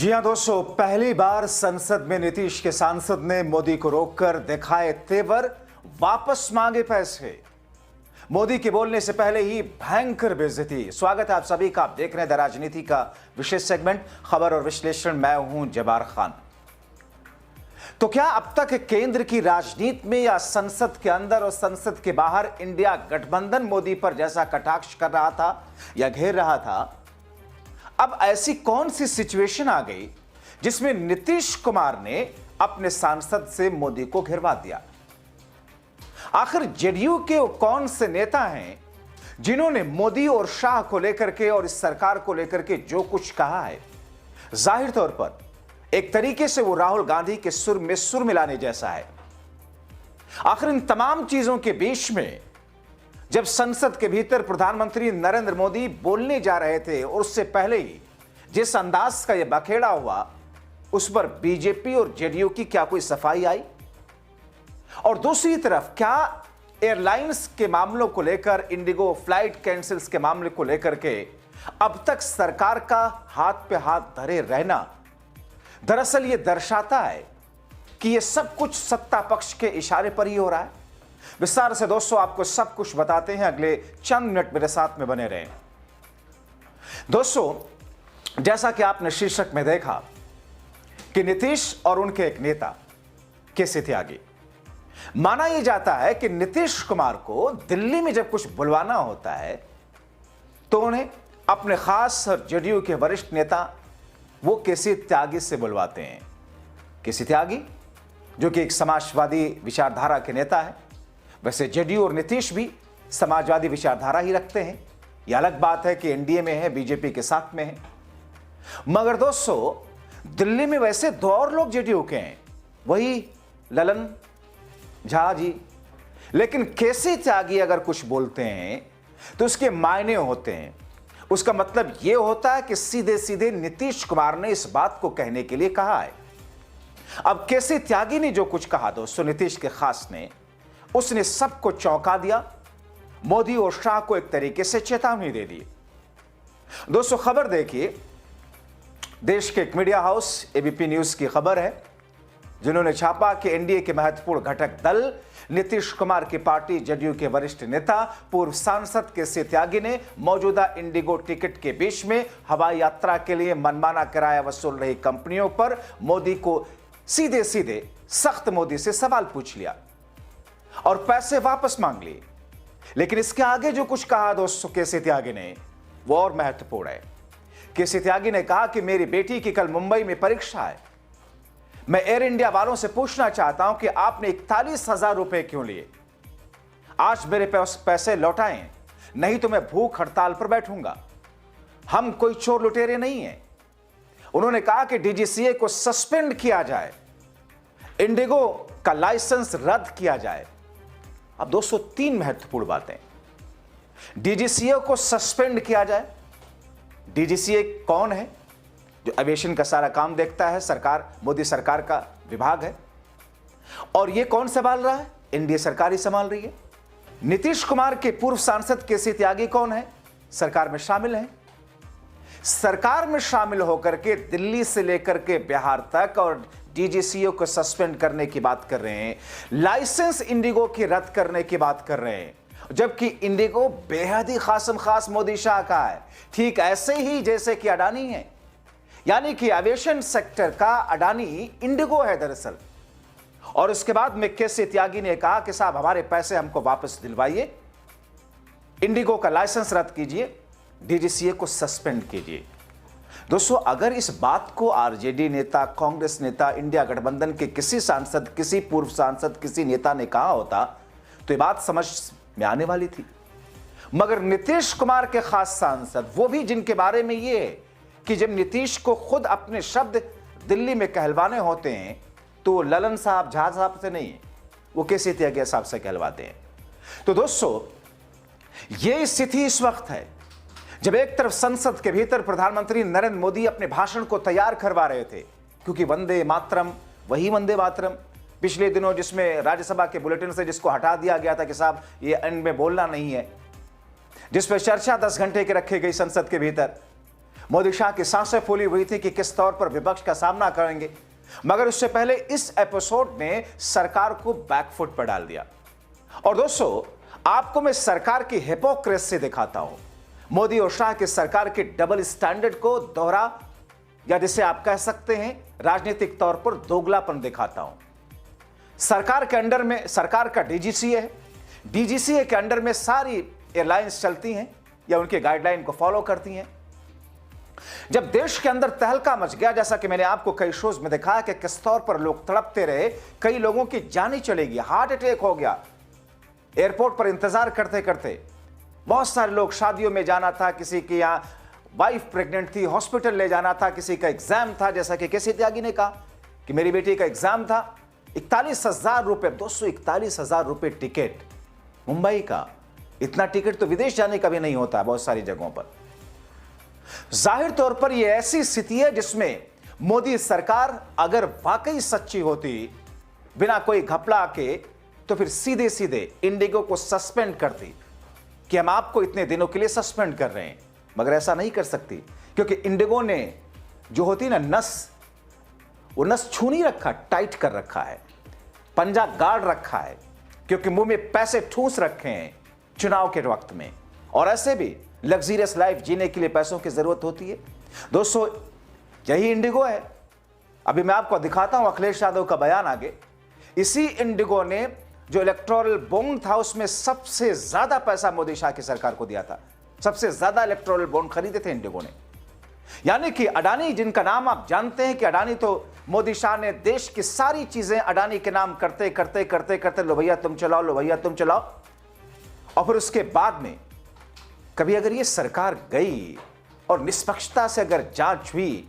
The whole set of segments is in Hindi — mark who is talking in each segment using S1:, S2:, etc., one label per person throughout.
S1: जी हां दोस्तों, पहली बार संसद में नीतीश के सांसद ने मोदी को रोककर दिखाए तेवर, वापस मांगे पैसे। मोदी के बोलने से पहले ही भयंकर बेइज्जती। स्वागत है आप सभी का। आप देख रहे हैं द राजनीति का विशेष सेगमेंट खबर और विश्लेषण। मैं हूं जबार खान। तो क्या अब तक केंद्र की राजनीति में या संसद के अंदर और संसद के बाहर इंडिया गठबंधन मोदी पर जैसा कटाक्ष कर रहा था या घेर रहा था, अब ऐसी कौन सी सिचुएशन आ गई जिसमें नीतीश कुमार ने अपने सांसद से मोदी को घेरवा दिया? आखिर जेडीयू के वो कौन से नेता हैं जिन्होंने मोदी और शाह को लेकर के और इस सरकार को लेकर के जो कुछ कहा है, जाहिर तौर पर एक तरीके से वो राहुल गांधी के सुर में सुर मिलाने जैसा है। आखिर इन तमाम चीजों के बीच में जब संसद के भीतर प्रधानमंत्री नरेंद्र मोदी बोलने जा रहे थे और उससे पहले ही जिस अंदाज का यह बखेड़ा हुआ, उस पर बीजेपी और जेडीयू की क्या कोई सफाई आई? और दूसरी तरफ क्या एयरलाइंस के मामलों को लेकर, इंडिगो फ्लाइट कैंसिल्स के मामले को लेकर के अब तक सरकार का हाथ पे हाथ धरे रहना दरअसल यह दर्शाता है कि यह सब कुछ सत्ता पक्ष के इशारे पर ही हो रहा है। विस्तार से दोस्तों आपको सब कुछ बताते हैं, अगले चंद मिनट मेरे साथ में बने रहें। दोस्तों, जैसा कि आपने शीर्षक में देखा कि नीतीश और उनके एक नेता केसी त्यागी, माना यह जाता है कि नीतीश कुमार को दिल्ली में जब कुछ बुलवाना होता है तो उन्हें अपने खास और जेडीयू के वरिष्ठ नेता वो केसी त्यागी से बुलवाते हैं। केसी त्यागी जो कि एक समाजवादी विचारधारा के नेता है। वैसे जेडीयू और नीतीश भी समाजवादी विचारधारा ही रखते हैं। यह अलग बात है कि एनडीए में है, बीजेपी के साथ में है। मगर दोस्तों, दिल्ली में वैसे दो और लोग जेडीयू के हैं, वही ललन झा जी। लेकिन केसी त्यागी अगर कुछ बोलते हैं तो उसके मायने होते हैं। उसका मतलब यह होता है कि सीधे सीधे नीतीश कुमार ने इस बात को कहने के लिए कहा है। अब केसी त्यागी ने जो कुछ कहा दोस्तों, नीतीश के खास ने, उसने सबको चौंका दिया। मोदी और शाह को एक तरीके से चेतावनी दे दी। दोस्तों, खबर देखिए, देश के एक मीडिया हाउस एबीपी न्यूज की खबर है, जिन्होंने छापा कि एनडीए के महत्वपूर्ण घटक दल नीतीश कुमार की पार्टी जेडीयू के वरिष्ठ नेता पूर्व सांसद केसी त्यागी ने मौजूदा इंडिगो टिकट के बीच में हवाई यात्रा के लिए मनमाना किराया वसूल रही कंपनियों पर मोदी को सीधे सीधे सख्त मोदी से सवाल पूछ लिया और पैसे वापस मांग लिए। लेकिन इसके आगे जो कुछ कहा दोस्तों केसी त्यागी ने, वो और महत्वपूर्ण है। केसी त्यागी ने कहा कि मेरी बेटी की कल मुंबई में परीक्षा है। मैं एयर इंडिया वालों से पूछना चाहता हूं कि आपने 41,000 रुपए क्यों लिए? आज मेरे पैसे लौटाएं, नहीं तो मैं भूख हड़ताल पर बैठूंगा। हम कोई चोर लुटेरे नहीं हैं। उन्होंने कहा कि डीजीसीए को सस्पेंड किया जाए, इंडिगो का लाइसेंस रद्द किया जाए। अब दोस्तों, तीन महत्वपूर्ण बातें। डीजीसीए को सस्पेंड किया जाए। डीजीसीए कौन है? जो एविएशन का सारा काम देखता है, सरकार, मोदी सरकार का विभाग है। और यह कौन संभाल रहा है? एनडीए सरकार ही संभाल रही है। नीतीश कुमार के पूर्व सांसद केसी त्यागी कौन है? सरकार में शामिल है। सरकार में शामिल होकर के दिल्ली से लेकर के बिहार तक और डीजीसीए को सस्पेंड करने की बात कर रहे हैं, लाइसेंस इंडिगो की रद्द करने की बात कर रहे हैं, जबकि इंडिगो बेहद ही खासम खास मोदी शाह का है, ठीक ऐसे ही जैसे कि अडानी है। यानी कि एविएशन सेक्टर का अडानी इंडिगो है दरअसल। और उसके बाद में केसी त्यागी ने कहा कि साहब हमारे पैसे हमको वापस दिलवाइए, इंडिगो का लाइसेंस रद्द कीजिए, डीजीसीए को सस्पेंड कीजिए। दोस्तों, अगर इस बात को आरजेडी नेता, कांग्रेस नेता, इंडिया गठबंधन के किसी सांसद, किसी पूर्व सांसद, किसी नेता ने कहा होता तो ये बात समझ में आने वाली थी। मगर नीतीश कुमार के खास सांसद, वो भी जिनके बारे में ये है कि जब नीतीश को खुद अपने शब्द दिल्ली में कहलवाने होते हैं तो ललन साहब, झा साहब से नहीं, वो केसी त्यागी साहब से कहलवाते हैं। तो दोस्तों, ये स्थिति इस वक्त है जब एक तरफ संसद के भीतर प्रधानमंत्री नरेंद्र मोदी अपने भाषण को तैयार करवा रहे थे, क्योंकि वंदे मातरम, वही वंदे मातरम पिछले दिनों जिसमें राज्यसभा के बुलेटिन से जिसको हटा दिया गया था कि साहब ये एंड में बोलना नहीं है, जिस पर चर्चा 10 घंटे की रखी गई संसद के भीतर, मोदी शाह की सांसें फूली हुई थी कि किस तौर पर विपक्ष का सामना करेंगे, मगर उससे पहले इस एपिसोड ने सरकार को बैकफुट पर डाल दिया। और दोस्तों, आपको मैं सरकार की हिपोक्रेसी दिखाता हूं, मोदी और शाह की सरकार के डबल स्टैंडर्ड को दोहरा, या जिसे आप कह सकते हैं राजनीतिक तौर पर दोगलापन दिखाता हूं। सरकार के अंडर में सरकार का डीजीसीए है, डीजीसीए के अंडर में सारी एयरलाइंस चलती हैं या उनके गाइडलाइन को फॉलो करती हैं। जब देश के अंदर तहलका मच गया, जैसा कि मैंने आपको कई शोज में दिखाया कि किस तौर पर लोग तड़पते रहे, कई लोगों की जान ही चली गई, हार्ट अटैक हो गया एयरपोर्ट पर इंतजार करते करते। बहुत सारे लोग, शादियों में जाना था, किसी की यहां वाइफ प्रेग्नेंट थी, हॉस्पिटल ले जाना था, किसी का एग्जाम था, जैसा कि केसी त्यागी ने कहा कि मेरी बेटी का एग्जाम था। 41,000 रुपए, 241,000 रुपए टिकट मुंबई का। इतना टिकट तो विदेश जाने का भी नहीं होता बहुत सारी जगहों पर। जाहिर तौर पर यह ऐसी स्थिति है जिसमें मोदी सरकार अगर वाकई सच्ची होती, बिना कोई घपला के, तो फिर सीधे सीधे इंडिगो को सस्पेंड करती कि हम आपको इतने दिनों के लिए सस्पेंड कर रहे हैं। मगर ऐसा नहीं कर सकती, क्योंकि इंडिगो ने जो होती ना नस, वो नस छू नहीं रखा, टाइट कर रखा है, पंजा गाड़ रखा है, क्योंकि मुंह में पैसे ठूस रखे हैं चुनाव के वक्त में। और ऐसे भी लग्जरियस लाइफ जीने के लिए पैसों की जरूरत होती है। दोस्तों, यही इंडिगो है। अभी मैं आपको दिखाता हूं अखिलेश यादव का बयान आगे। इसी इंडिगो ने जो इलेक्टोरल बॉन्ड था, उसमें सबसे ज्यादा पैसा मोदी शाह की सरकार को दिया था। सबसे ज्यादा इलेक्टोरल बॉन्ड खरीदे थे इंडिगो ने। यानी कि अडानी, जिनका नाम आप जानते हैं कि अडानी तो मोदी शाह ने देश की सारी चीजें अडानी के नाम करते करते करते करते, लो भैया तुम चलाओ, लो भैया तुम चलाओ। और फिर उसके बाद में कभी अगर ये सरकार गई और निष्पक्षता से अगर जांच हुई,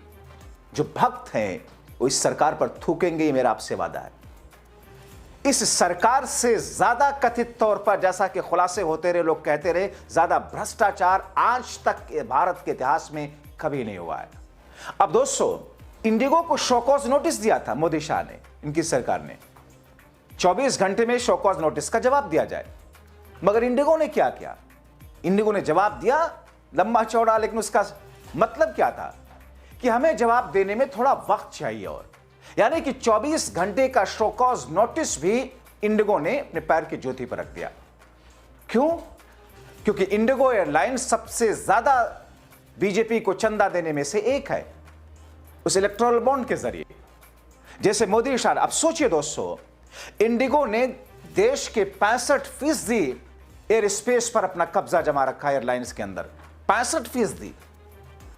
S1: जो भक्त हैं वो इस सरकार पर थूकेंगे, ये मेरा आपसे वादा है। इस सरकार से ज्यादा कथित तौर पर, जैसा कि खुलासे होते रहे, लोग कहते रहे, ज्यादा भ्रष्टाचार आज तक भारत के इतिहास में कभी नहीं हुआ है। अब दोस्तों, इंडिगो को शोकॉज नोटिस दिया था मोदी शाह ने, इनकी सरकार ने 24 घंटे में शोकॉज नोटिस का जवाब दिया जाए। मगर इंडिगो ने क्या किया? इंडिगो ने जवाब दिया लंबा चौड़ा, लेकिन उसका मतलब क्या था कि हमें जवाब देने में थोड़ा वक्त चाहिए। और यानी कि 24 घंटे का शोकॉज नोटिस भी इंडिगो ने अपने पैर की ज्योति पर रख दिया। क्यों? क्योंकि इंडिगो एयरलाइंस सबसे ज्यादा बीजेपी को चंदा देने में से एक है, उस इलेक्टोरल बॉन्ड के जरिए। जैसे मोदी शाह, अब सोचिए दोस्तों, इंडिगो ने देश के 65% एयर स्पेस पर अपना कब्जा जमा रखा है एयरलाइंस के अंदर। 65%।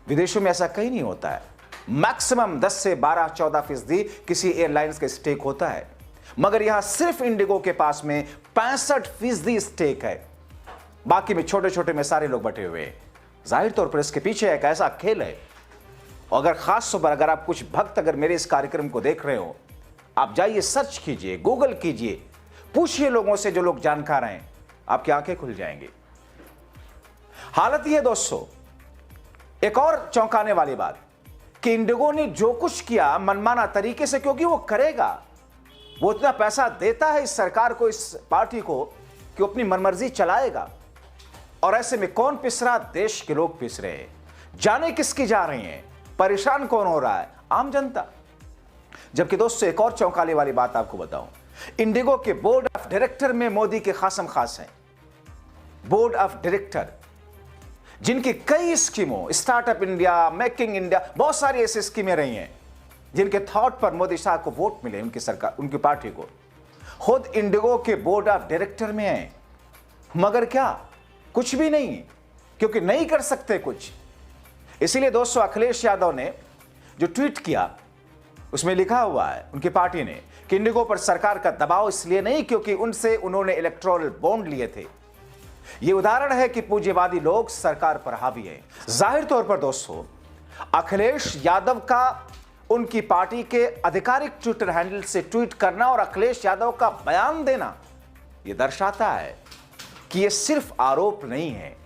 S1: विदेशों में ऐसा कहीं नहीं होता है। मैक्सिमम 10 से 12, 14% किसी एयरलाइंस का स्टेक होता है, मगर यहां सिर्फ इंडिगो के पास में 65% स्टेक है। बाकी में छोटे छोटे में सारे लोग बटे हुए हैं। जाहिर तौर पर इसके पीछे एक ऐसा खेल है। और अगर खास तौर पर अगर आप कुछ भक्त अगर मेरे इस कार्यक्रम को देख रहे हो, आप जाइए, सर्च कीजिए, गूगल कीजिए, पूछिए लोगों से जो लोग जानकार हैं, आपकी आंखें खुल जाएंगी। हालत यह दोस्तों, एक और चौंकाने वाली बात कि इंडिगो ने जो कुछ किया मनमाना तरीके से, क्योंकि वो करेगा, वो इतना पैसा देता है इस सरकार को, इस पार्टी को, कि वो अपनी मनमर्जी चलाएगा। और ऐसे में कौन पिस रहा? देश के लोग पिस रहे हैं। जाने किसकी जा रही हैं? परेशान कौन हो रहा है? आम जनता। जबकि दोस्तों, एक और चौंकाने वाली बात आपको बताऊं, इंडिगो के बोर्ड ऑफ डायरेक्टर में मोदी के खासम खास हैं। बोर्ड ऑफ डायरेक्टर जिनकी कई स्कीमों, स्टार्टअप इंडिया, मेकिंग इंडिया, बहुत सारी ऐसी स्कीमें रही हैं जिनके थॉट पर मोदी शाह को वोट मिले, उनकी सरकार, उनकी पार्टी को, खुद इंडिगो के बोर्ड ऑफ डायरेक्टर में है। मगर क्या? कुछ भी नहीं, क्योंकि नहीं कर सकते कुछ। इसीलिए दोस्तों, अखिलेश यादव ने जो ट्वीट किया, उसमें लिखा हुआ है उनकी पार्टी ने कि इंडिगो पर सरकार का दबाव इसलिए नहीं क्योंकि उनसे उन्होंने इलेक्टोरल बॉन्ड लिए थे। यह उदाहरण है कि पूंजीवादी लोग सरकार पर हावी हैं। जाहिर तौर पर दोस्तों, अखिलेश यादव का उनकी पार्टी के आधिकारिक ट्विटर हैंडल से ट्वीट करना और अखिलेश यादव का बयान देना, यह दर्शाता है कि यह सिर्फ आरोप नहीं है,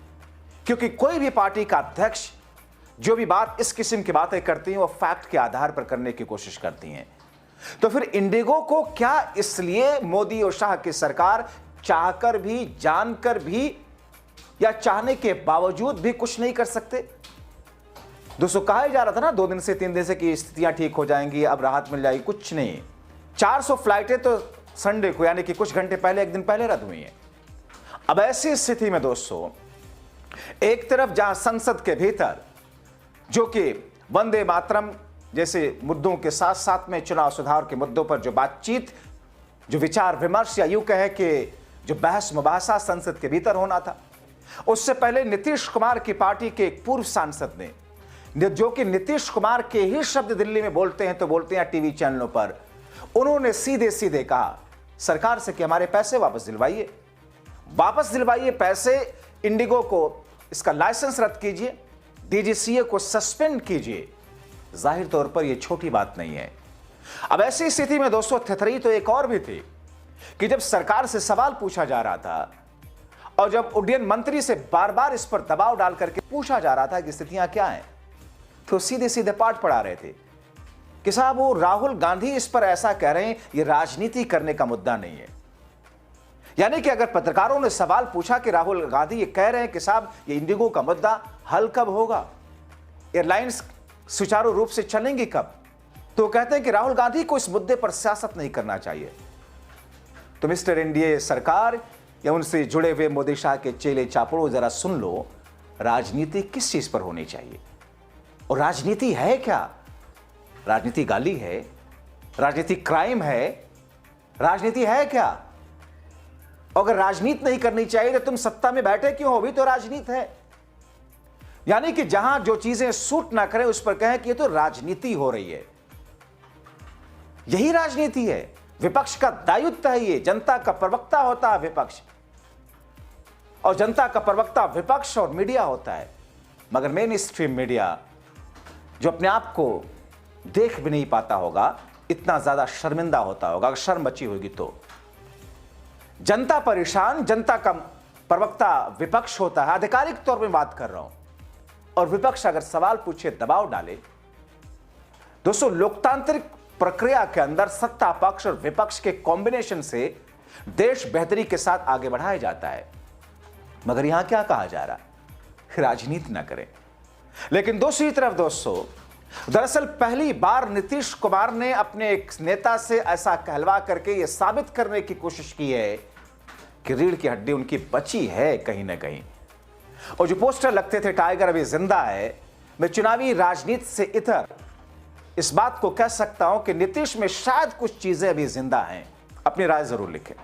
S1: क्योंकि कोई भी पार्टी का अध्यक्ष जो भी बात इस किस्म की बातें करती हैं, वो फैक्ट के आधार पर करने की कोशिश करती हैं। तो फिर इंडिगो को क्या इसलिए मोदी और शाह की सरकार चाहकर भी, जानकर भी, या चाहने के बावजूद भी कुछ नहीं कर सकते? दोस्तों कहा ही जा रहा था ना 2 दिन से 3 दिन से कि स्थितियां ठीक हो जाएंगी, अब राहत मिल जाएगी, कुछ नहीं। 400 फ्लाइटें तो संडे को यानी कि कुछ घंटे पहले, एक दिन पहले रद्द हुई हैं। अब ऐसी स्थिति में दोस्तों एक तरफ जहां संसद के भीतर जो कि वंदे मातरम जैसे मुद्दों के साथ साथ में चुनाव सुधार के मुद्दों पर जो बातचीत, जो विचार विमर्श या यूं कहे कि जो बहस मुबाहसा संसद के भीतर होना था, उससे पहले नीतीश कुमार की पार्टी के एक पूर्व सांसद ने, जो कि नीतीश कुमार के ही शब्द दिल्ली में बोलते हैं तो बोलते हैं टीवी चैनलों पर, उन्होंने सीधे सीधे कहा सरकार से कि हमारे पैसे वापस दिलवाइए पैसे, इंडिगो को इसका लाइसेंस रद्द कीजिए, डीजीसीए को सस्पेंड कीजिए। जाहिर तौर पर यह छोटी बात नहीं है। अब ऐसी स्थिति में दोस्तों थथरई तो एक और भी थी कि जब सरकार से सवाल पूछा जा रहा था और जब उड्डयन मंत्री से बार बार इस पर दबाव डाल करके पूछा जा रहा था कि स्थितियां क्या हैं, तो सीधे सीधे पाठ पढ़ा रहे थे कि साहब वो राहुल गांधी इस पर ऐसा कह रहे हैं, ये राजनीति करने का मुद्दा नहीं है। यानी कि अगर पत्रकारों ने सवाल पूछा कि राहुल गांधी ये कह रहे हैं कि साहब ये इंडिगो का मुद्दा हल कब होगा, एयरलाइंस सुचारू रूप से चलेंगी कब, तो कहते हैं कि राहुल गांधी को इस मुद्दे पर सियासत नहीं करना चाहिए। तो मिस्टर एनडीए सरकार या उनसे जुड़े हुए मोदी शाह के चेले चापड़ों, जरा सुन लो, राजनीति किस चीज पर होनी चाहिए और राजनीति है क्या? राजनीति गाली है, राजनीति क्राइम है, राजनीति है क्या? अगर राजनीति नहीं करनी चाहिए तो तुम सत्ता में बैठे क्यों हो? भी तो राजनीति है। यानी कि जहां जो चीजें सूट ना करें उस पर कहें कि ये तो राजनीति हो रही है। यही राजनीति है, विपक्ष का दायित्व है ये। जनता का प्रवक्ता होता है विपक्ष, और जनता का प्रवक्ता विपक्ष और मीडिया होता है। मगर मेन स्ट्रीम मीडिया जो अपने आप को देख भी नहीं पाता होगा, इतना ज्यादा शर्मिंदा होता होगा, अगर शर्म बची होगी तो। जनता परेशान, जनता का प्रवक्ता विपक्ष होता है, आधिकारिक तौर पर बात कर रहा हूं, और विपक्ष अगर सवाल पूछे, दबाव डाले। दोस्तों लोकतांत्रिक प्रक्रिया के अंदर सत्ता पक्ष और विपक्ष के कॉम्बिनेशन से देश बेहतरी के साथ आगे बढ़ाया जाता है। मगर यहां क्या कहा जा रहा है? राजनीति ना करें। लेकिन दूसरी तरफ दोस्तों, दरअसल पहली बार नीतीश कुमार ने अपने एक नेता से ऐसा कहलवा करके यह साबित करने की कोशिश की है कि रीढ़ की हड्डी उनकी बची है कहीं ना कहीं। और जो पोस्टर लगते थे टाइगर अभी जिंदा है, मैं चुनावी राजनीति से इतर इस बात को कह सकता हूं कि नीतीश में शायद कुछ चीजें अभी जिंदा हैं। अपनी राय जरूर लिखें।